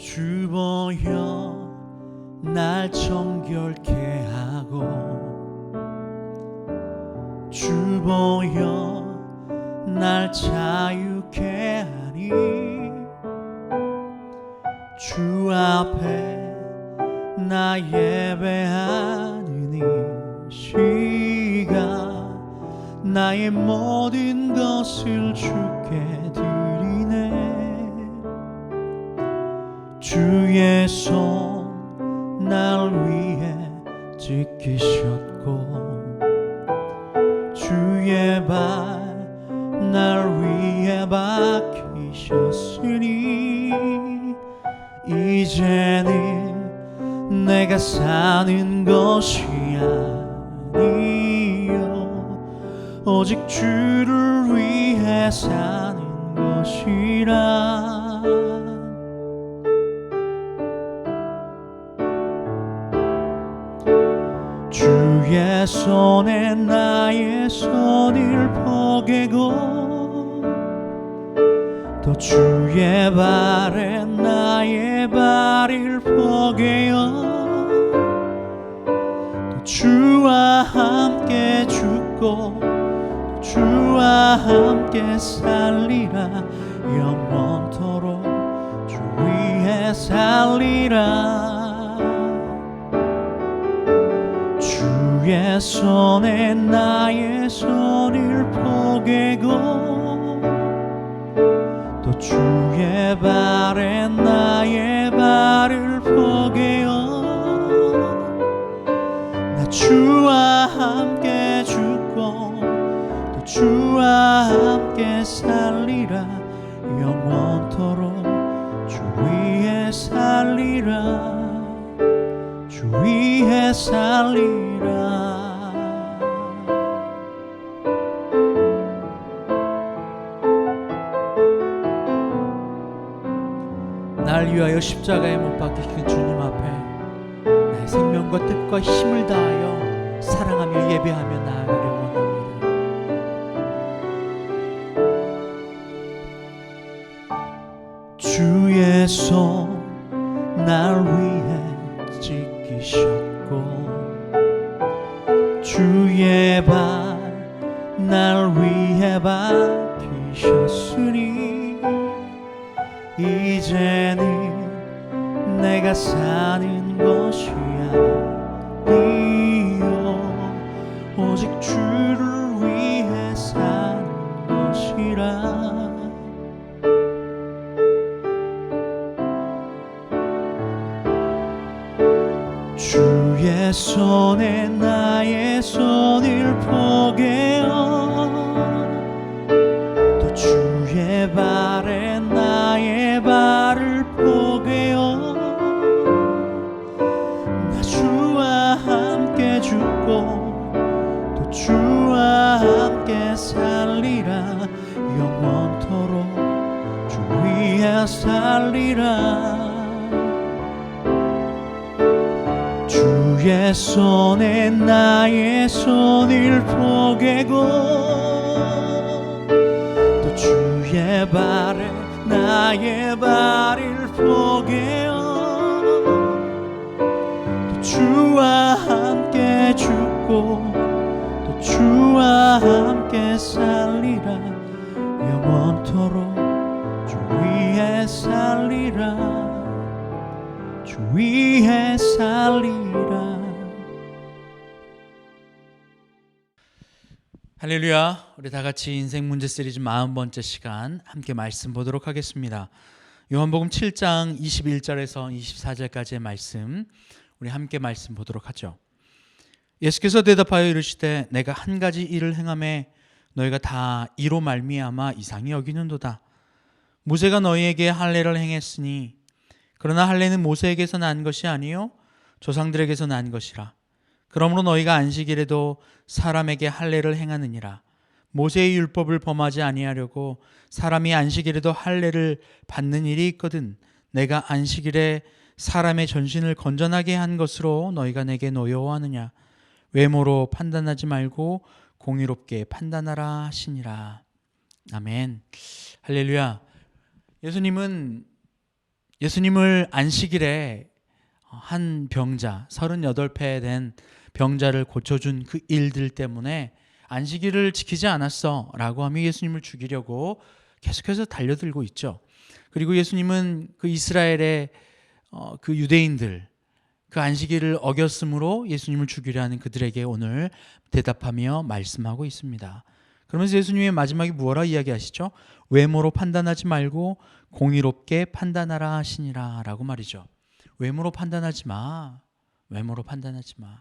주 보여 날 정결케 하고 주 보여 날 자유케 하니 주 앞에 나 예배하는 이 시간 나의 모든 것을 주께 드리네. 주의 손 날 위해 지키셨고 주의 발 날 위해 박히셨으니 이제는 내가 사는 것이 아니요 오직 주를 위해 사는 것이라. 주의 손에 나의 손을 포개고 또 주의 발에 나의 발을 포개어 또 주와 함께 죽고 또 주와 함께 살리라. 영원토록 주 위에 살리라. 주의 손에 나의 손을 포개고 또 주의 발에 나의 발을 포개어 나 주와 함께 죽고 또 주와 함께 살리라. 영원토록 주 위에 살리라. 주 위에 살리라. 날 위하여 십자가에 못 박히신 주님 앞에 나의 생명과 뜻과 힘을 다하여 사랑하며 예배하며 나아가려 원합니다. 주의 손 날 위해 지키셨고 주의 발 날 위해 박히셨으니 이제는 내가 사는 것이 아니요 오직 주를 위해 사는 것이라. 주의 손에 나의 손을 포개어 또 주의 발에 나의 발을 포개어 나 주와 함께 죽고 또 주와 함께 살리라. 영원토록 주 위에 살리라. 주의 손에 나의 손을 포개고 또 주의 발에 나의 발을 포개어 또 주와 함께 죽고 또 주와 함께 살리라. 영원토록 주 위에 살리라. 주 위에 살리라. 할렐루야. 우리 다같이 인생 문제 시리즈 40번째 시간 함께 말씀 보도록 하겠습니다. 요한복음 7장 21절에서 24절까지의 말씀 우리 함께 말씀 보도록 하죠. 예수께서 대답하여 이르시되 내가 한 가지 일을 행하매 너희가 다 이로 말미암아 이상히 여기는도다. 모세가 너희에게 할례를 행했으니 그러나 할례는 모세에게서 난 것이 아니요 조상들에게서 난 것이라. 그러므로 너희가 안식일에도 사람에게 할례를 행하느니라. 모세의 율법을 범하지 아니하려고 사람이 안식일에도 할례를 받는 일이 있거든 내가 안식일에 사람의 전신을 건전하게 한 것으로 너희가 내게 노여워하느냐. 외모로 판단하지 말고 공의롭게 판단하라 하시니라. 아멘. 할렐루야. 예수님은 예수님을 안식일에 한 병자, 38배 된 병자를 고쳐준 그 일들 때문에 안식일을 지키지 않았어 라고 하며 예수님을 죽이려고 계속해서 달려들고 있죠. 그리고 예수님은 그 이스라엘의 그 유대인들, 그 안식일을 어겼으므로 예수님을 죽이려 하는 그들에게 오늘 대답하며 말씀하고 있습니다. 그러면서 예수님이 마지막에 무엇라 이야기하시죠? 외모로 판단하지 말고 공의롭게 판단하라 하시니라 라고 말이죠. 외모로 판단하지 마. 외모로 판단하지 마.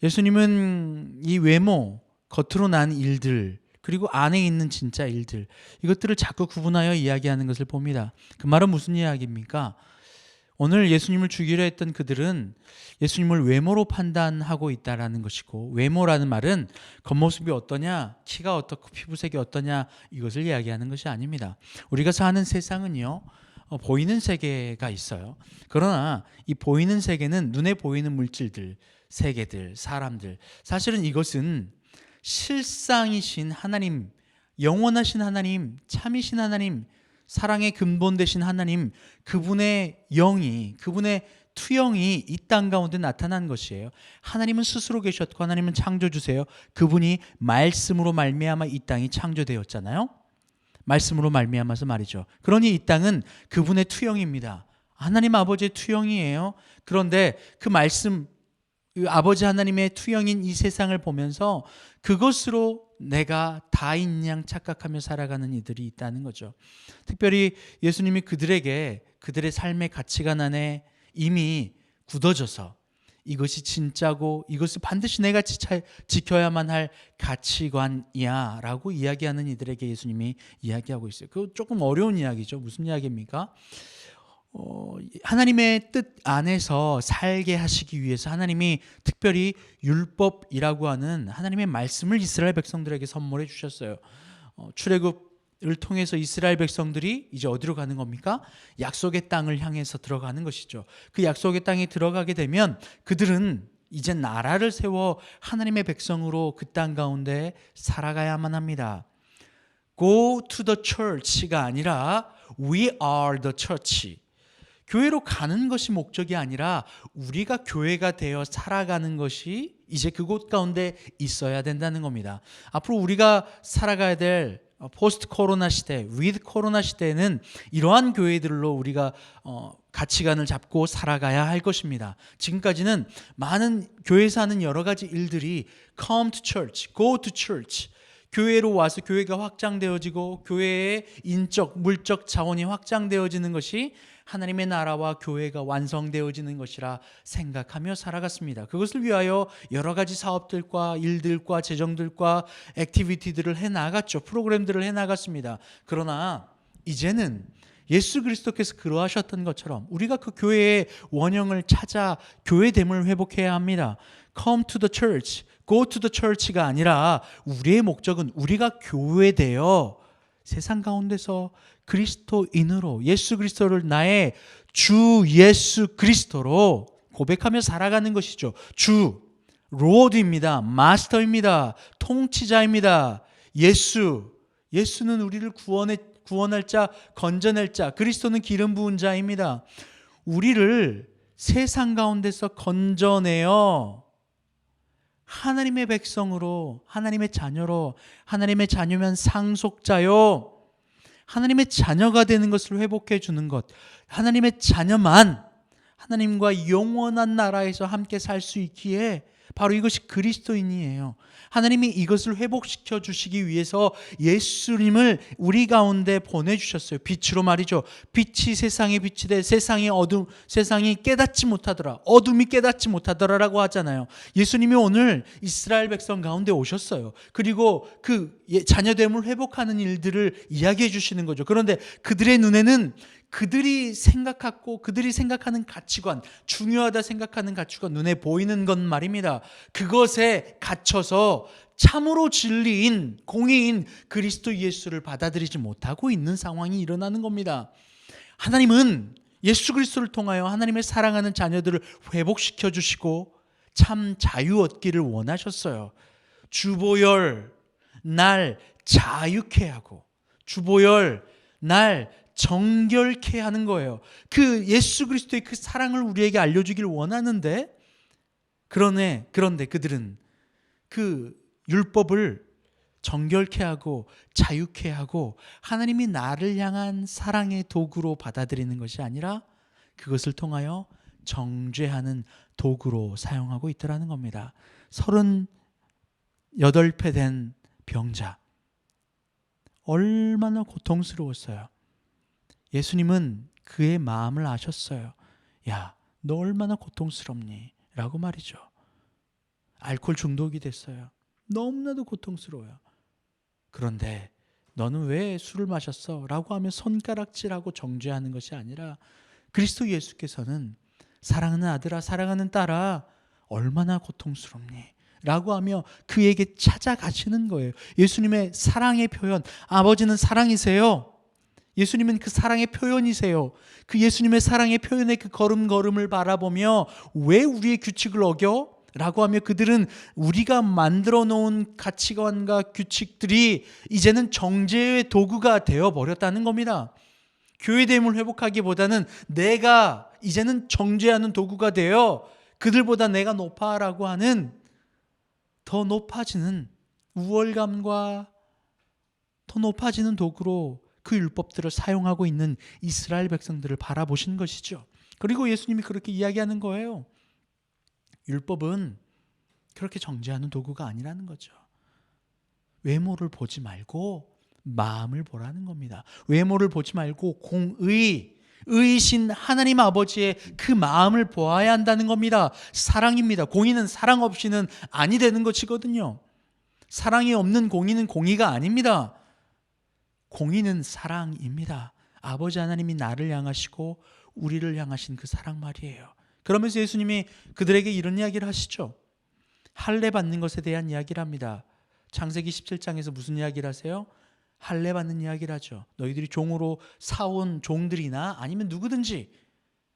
예수님은 이 외모, 겉으로 난 일들, 그리고 안에 있는 진짜 일들, 이것들을 자꾸 구분하여 이야기하는 것을 봅니다. 그 말은 무슨 이야기입니까? 오늘 예수님을 죽이려 했던 그들은 예수님을 외모로 판단하고 있다라는 것이고, 외모라는 말은 겉모습이 어떠냐, 키가 어떻고 피부색이 어떠냐, 이것을 이야기하는 것이 아닙니다. 우리가 사는 세상은요, 보이는 세계가 있어요. 그러나 이 보이는 세계는 눈에 보이는 물질들, 세계들, 사람들, 사실은 이것은 실상이신 하나님, 영원하신 하나님, 참이신 하나님, 사랑의 근본 되신 하나님, 그분의 영이, 그분의 투영이 이 땅 가운데 나타난 것이에요. 하나님은 스스로 계셨고 하나님은 창조주세요. 그분이 말씀으로 말미암아 이 땅이 창조되었잖아요. 말씀으로 말미암아서 말이죠. 그러니 이 땅은 그분의 투영입니다. 하나님 아버지의 투영이에요. 그런데 그 말씀, 아버지 하나님의 투영인 이 세상을 보면서 그것으로 내가 다인 양 착각하며 살아가는 이들이 있다는 거죠. 특별히 예수님이 그들에게 그들의 삶의 가치관 안에 이미 굳어져서 이것이 진짜고 이것을 반드시 내가 지켜야만 할 가치관이야 라고 이야기하는 이들에게 예수님이 이야기하고 있어요. 그거 조금 어려운 이야기죠. 무슨 이야기입니까? 하나님의 뜻 안에서 살게 하시기 위해서 하나님이 특별히 율법이라고 하는 하나님의 말씀을 이스라엘 백성들에게 선물해 주셨어요. 출애굽을 통해서 이스라엘 백성들이 이제 어디로 가는 겁니까? 약속의 땅을 향해서 들어가는 것이죠. 그 약속의 땅에 들어가게 되면 그들은 이제 나라를 세워 하나님의 백성으로 그 땅 가운데 살아가야만 합니다. Go to the church가 아니라 We are the church. 교회로 가는 것이 목적이 아니라 우리가 교회가 되어 살아가는 것이 이제 그곳 가운데 있어야 된다는 겁니다. 앞으로 우리가 살아가야 될 포스트 코로나 시대, 위드 코로나 시대에는 이러한 교회들로 우리가 가치관을 잡고 살아가야 할 것입니다. 지금까지는 많은 교회에서 하는 여러 가지 일들이 come to church, go to church, 교회로 와서 교회가 확장되어지고 교회의 인적, 물적 자원이 확장되어지는 것이 하나님의 나라와 교회가 완성되어지는 것이라 생각하며 살아갔습니다. 그것을 위하여 여러 가지 사업들과 일들과 재정들과 액티비티들을 해나갔죠. 프로그램들을 해나갔습니다. 그러나 이제는 예수 그리스도께서 그러하셨던 것처럼 우리가 그 교회의 원형을 찾아 교회됨을 회복해야 합니다. Come to the church, go to the church가 아니라 우리의 목적은 우리가 교회되어 세상 가운데서 그리스도인으로 예수 그리스도를 나의 주 예수 그리스도로 고백하며 살아가는 것이죠. 주, 로드입니다. 마스터입니다. 통치자입니다. 예수는 우리를 구원할 자, 건져낼 자, 그리스도는 기름 부은 자입니다. 우리를 세상 가운데서 건져내어 하나님의 백성으로, 하나님의 자녀로, 하나님의 자녀면 상속자요, 하나님의 자녀가 되는 것을 회복해 주는 것, 하나님의 자녀만 하나님과 영원한 나라에서 함께 살 수 있기에 바로 이것이 그리스도인이에요. 하나님이 이것을 회복시켜 주시기 위해서 예수님을 우리 가운데 보내주셨어요. 빛으로 말이죠. 빛이 세상의 빛이 돼 세상이 깨닫지 못하더라. 어둠이 깨닫지 못하더라라고 하잖아요. 예수님이 오늘 이스라엘 백성 가운데 오셨어요. 그리고 그 자녀됨을 회복하는 일들을 이야기해 주시는 거죠. 그런데 그들의 눈에는 그들이 생각하고 그들이 생각하는 가치관, 중요하다 생각하는 가치관 눈에 보이는 것 말입니다. 그것에 갇혀서 참으로 진리인 공의인 그리스도 예수를 받아들이지 못하고 있는 상황이 일어나는 겁니다. 하나님은 예수 그리스도를 통하여 하나님의 사랑하는 자녀들을 회복시켜 주시고 참 자유 얻기를 원하셨어요. 주보열 날 자유케 하고 주보열 날 정결케 하는 거예요. 그 예수 그리스도의 그 사랑을 우리에게 알려주길 원하는데 그런데 그들은 그 율법을 정결케 하고 자유케 하고 하나님이 나를 향한 사랑의 도구로 받아들이는 것이 아니라 그것을 통하여 정죄하는 도구로 사용하고 있더라는 겁니다. 38회 된 병자, 얼마나 고통스러웠어요. 예수님은 그의 마음을 아셨어요. 야, 너 얼마나 고통스럽니? 라고 말이죠. 알코올 중독이 됐어요. 너무나도 고통스러워요. 그런데 너는 왜 술을 마셨어? 라고 하며 손가락질하고 정죄하는 것이 아니라 그리스도 예수께서는 사랑하는 아들아, 사랑하는 딸아, 얼마나 고통스럽니? 라고 하며 그에게 찾아가시는 거예요. 예수님의 사랑의 표현, 아버지는 사랑이세요. 예수님은 그 사랑의 표현이세요. 그 예수님의 사랑의 표현의 그 걸음걸음을 바라보며 왜 우리의 규칙을 어겨? 라고 하며 그들은 우리가 만들어 놓은 가치관과 규칙들이 이제는 정죄의 도구가 되어버렸다는 겁니다. 교회됨을 회복하기보다는 내가 이제는 정죄하는 도구가 되어 그들보다 내가 높아라고 하는 더 높아지는 우월감과 더 높아지는 도구로 그 율법들을 사용하고 있는 이스라엘 백성들을 바라보신 것이죠. 그리고 예수님이 그렇게 이야기하는 거예요. 율법은 그렇게 정죄하는 도구가 아니라는 거죠. 외모를 보지 말고 마음을 보라는 겁니다. 외모를 보지 말고 의이신 하나님 아버지의 그 마음을 보아야 한다는 겁니다. 사랑입니다. 공의는 사랑 없이는 아니 되는 것이거든요. 사랑이 없는 공의는 공의가 아닙니다. 공의는 사랑입니다. 아버지 하나님이 나를 향하시고 우리를 향하신 그 사랑 말이에요. 그러면서 예수님이 그들에게 이런 이야기를 하시죠. 할례 받는 것에 대한 이야기를 합니다. 창세기 17장에서 무슨 이야기를 하세요? 할례 받는 이야기를 하죠. 너희들이 종으로 사온 종들이나 아니면 누구든지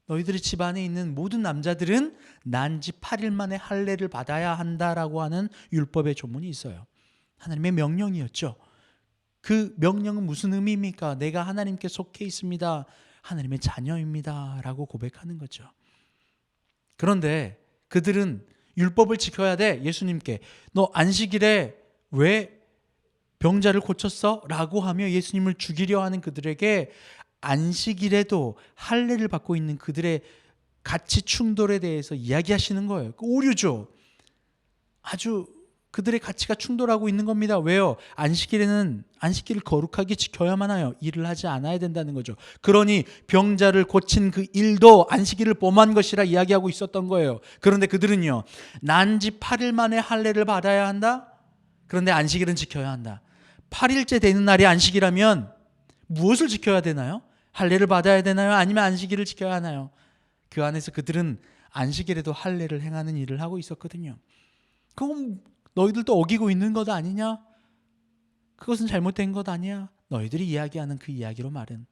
너희들의 집안에 있는 모든 남자들은 난지 8일 만에 할례를 받아야 한다라고 하는 율법의 조문이 있어요. 하나님의 명령이었죠. 그 명령은 무슨 의미입니까? 내가 하나님께 속해 있습니다. 하나님의 자녀입니다. 라고 고백하는 거죠. 그런데 그들은 율법을 지켜야 돼. 예수님께 너 안식일에 왜 병자를 고쳤어? 라고 하며 예수님을 죽이려 하는 그들에게 안식일에도 할례를 받고 있는 그들의 가치 충돌에 대해서 이야기하시는 거예요. 그 오류죠. 아주 그들의 가치가 충돌하고 있는 겁니다. 왜요? 안식일에는 안식일을 거룩하게 지켜야만 하여 일을 하지 않아야 된다는 거죠. 그러니 병자를 고친 그 일도 안식일을 범한 것이라 이야기하고 있었던 거예요. 그런데 그들은요, 난지 8일 만에 할례를 받아야 한다? 그런데 안식일은 지켜야 한다. 8일째 되는 날이 안식이라면 무엇을 지켜야 되나요? 할례를 받아야 되나요? 아니면 안식일을 지켜야 하나요? 그 안에서 그들은 안식일에도 할례를 행하는 일을 하고 있었거든요. 그건 너희들도 어기고 있는 것 아니냐? 그것은 잘못된 것 아니야? 너희들이 이야기하는 그 이야기로 말은.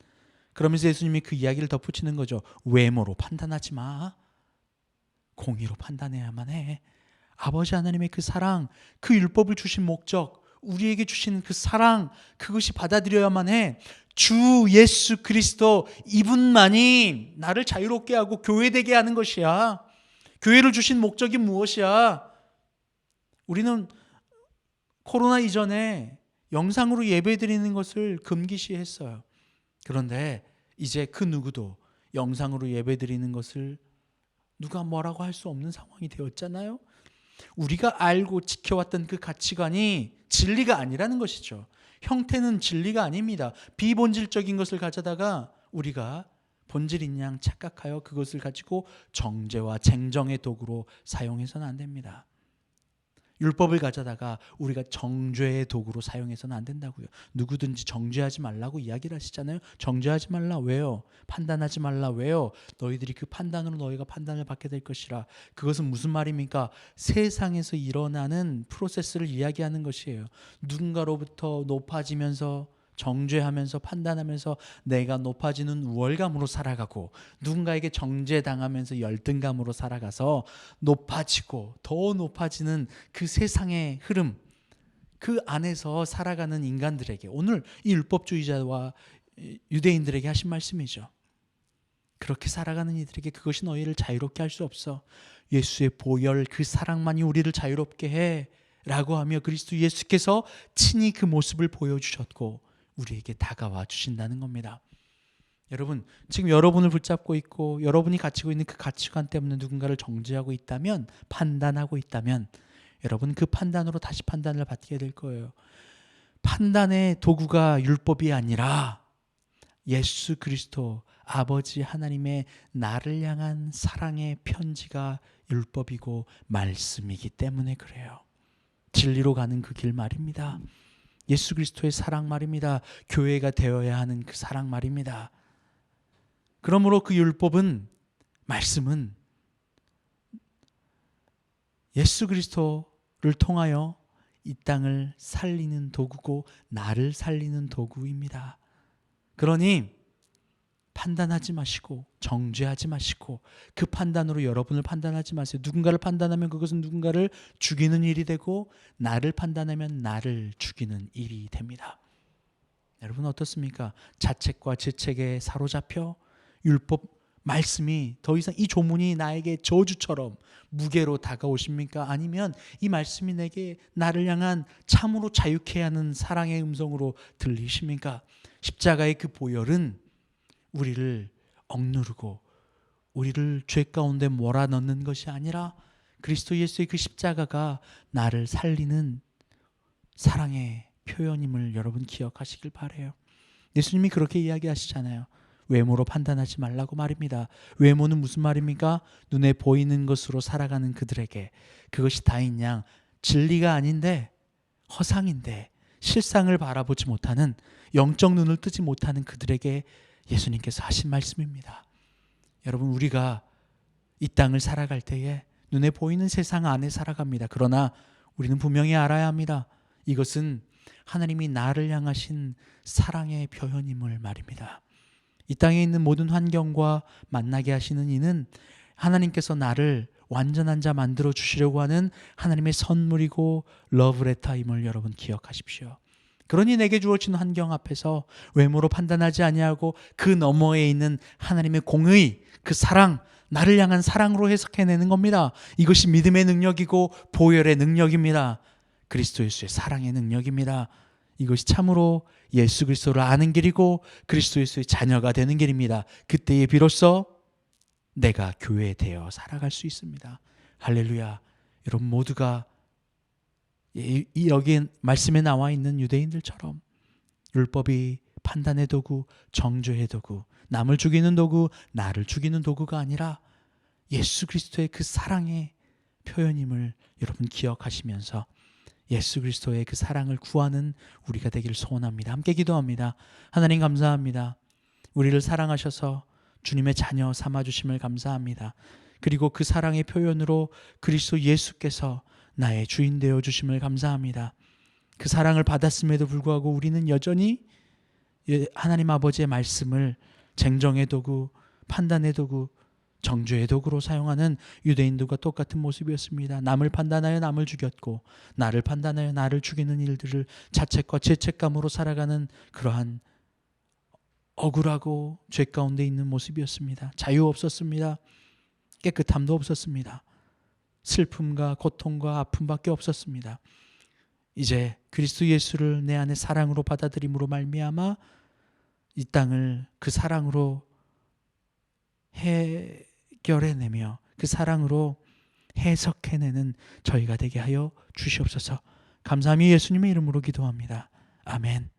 그러면서 예수님이 그 이야기를 덧붙이는 거죠. 외모로 판단하지 마. 공의로 판단해야만 해. 아버지 하나님의 그 사랑, 그 율법을 주신 목적, 우리에게 주신 그 사랑, 그것이 받아들여야만 해. 주 예수 그리스도 이분만이 나를 자유롭게 하고 교회되게 하는 것이야. 교회를 주신 목적이 무엇이야? 우리는 코로나 이전에 영상으로 예배드리는 것을 금기시했어요. 그런데 이제 그 누구도 영상으로 예배드리는 것을 누가 뭐라고 할 수 없는 상황이 되었잖아요. 우리가 알고 지켜왔던 그 가치관이 진리가 아니라는 것이죠. 형태는 진리가 아닙니다. 비본질적인 것을 가져다가 우리가 본질인 양 착각하여 그것을 가지고 정죄와 쟁정의 도구로 사용해서는 안 됩니다. 율법을 가져다가 우리가 정죄의 도구로 사용해서는 안 된다고요. 누구든지 정죄하지 말라고 이야기를 하시잖아요. 정죄하지 말라. 왜요? 판단하지 말라. 왜요? 너희들이 그 판단으로 너희가 판단을 받게 될 것이라. 그것은 무슨 말입니까? 세상에서 일어나는 프로세스를 이야기하는 것이에요. 누군가로부터 높아지면서 정죄하면서 판단하면서 내가 높아지는 우월감으로 살아가고, 누군가에게 정죄당하면서 열등감으로 살아가서 높아지고 더 높아지는 그 세상의 흐름, 그 안에서 살아가는 인간들에게 오늘 이 율법주의자와 유대인들에게 하신 말씀이죠. 그렇게 살아가는 이들에게 그것이 너희를 자유롭게 할 수 없어. 예수의 보혈 그 사랑만이 우리를 자유롭게 해 라고 하며 그리스도 예수께서 친히 그 모습을 보여주셨고 우리에게 다가와 주신다는 겁니다. 여러분, 지금 여러분을 붙잡고 있고 여러분이 가지고 있는 그 가치관 때문에 누군가를 정죄하고 있다면, 판단하고 있다면 여러분 그 판단으로 다시 판단을 받게 될 거예요. 판단의 도구가 율법이 아니라 예수 그리스도 아버지 하나님의 나를 향한 사랑의 편지가 율법이고 말씀이기 때문에 그래요. 진리로 가는 그 길 말입니다. 예수 그리스도의 사랑 말입니다. 교회가 되어야 하는 그 사랑 말입니다. 그러므로 그 율법은, 말씀은 예수 그리스도를 통하여 이 땅을 살리는 도구고 나를 살리는 도구입니다. 그러니 판단하지 마시고 정죄하지 마시고 그 판단으로 여러분을 판단하지 마세요. 누군가를 판단하면 그것은 누군가를 죽이는 일이 되고 나를 판단하면 나를 죽이는 일이 됩니다. 여러분 어떻습니까? 자책과 죄책에 사로잡혀 율법 말씀이 더 이상 이 조문이 나에게 저주처럼 무게로 다가오십니까? 아니면 이 말씀이 내게 나를 향한 참으로 자유케 하는 사랑의 음성으로 들리십니까? 십자가의 그 보혈은 우리를 억누르고 우리를 죄 가운데 몰아넣는 것이 아니라 그리스도 예수의 그 십자가가 나를 살리는 사랑의 표현임을 여러분 기억하시길 바라요. 예수님이 그렇게 이야기하시잖아요. 외모로 판단하지 말라고 말입니다. 외모는 무슨 말입니까? 눈에 보이는 것으로 살아가는 그들에게 그것이 다인 양 진리가 아닌데 허상인데 실상을 바라보지 못하는 영적 눈을 뜨지 못하는 그들에게 예수님께서 하신 말씀입니다. 여러분 우리가 이 땅을 살아갈 때에 눈에 보이는 세상 안에 살아갑니다. 그러나 우리는 분명히 알아야 합니다. 이것은 하나님이 나를 향하신 사랑의 표현임을 말입니다. 이 땅에 있는 모든 환경과 만나게 하시는 이는 하나님께서 나를 완전한 자 만들어 주시려고 하는 하나님의 선물이고 러브레터임을 여러분 기억하십시오. 그러니 내게 주어진 환경 앞에서 외모로 판단하지 아니하고 그 너머에 있는 하나님의 공의, 그 사랑, 나를 향한 사랑으로 해석해내는 겁니다. 이것이 믿음의 능력이고 보혈의 능력입니다. 그리스도 예수의 사랑의 능력입니다. 이것이 참으로 예수 그리스도를 아는 길이고 그리스도 예수의 자녀가 되는 길입니다. 그때에 비로소 내가 교회 되어 살아갈 수 있습니다. 할렐루야. 여러분 모두가 여기 말씀에 나와 있는 유대인들처럼 율법이 판단의 도구, 정죄의 도구, 남을 죽이는 도구, 나를 죽이는 도구가 아니라 예수 그리스도의 그 사랑의 표현임을 여러분 기억하시면서 예수 그리스도의 그 사랑을 구하는 우리가 되기를 소원합니다. 함께 기도합니다. 하나님 감사합니다. 우리를 사랑하셔서 주님의 자녀 삼아주심을 감사합니다. 그리고 그 사랑의 표현으로 그리스도 예수께서 나의 주인 되어 주심을 감사합니다. 그 사랑을 받았음에도 불구하고 우리는 여전히 하나님 아버지의 말씀을 쟁정의 도구, 판단의 도구, 정죄의 도구로 사용하는 유대인들과 똑같은 모습이었습니다. 남을 판단하여 남을 죽였고 나를 판단하여 나를 죽이는 일들을 자책과 죄책감으로 살아가는 그러한 억울하고 죄 가운데 있는 모습이었습니다. 자유 없었습니다. 깨끗함도 없었습니다. 슬픔과 고통과 아픔밖에 없었습니다. 이제 그리스도 예수를 내 안에 사랑으로 받아들임으로 말미암아 이 땅을 그 사랑으로 해결해내며 그 사랑으로 해석해내는 저희가 되게 하여 주시옵소서. 감사함이 예수님의 이름으로 기도합니다. 아멘.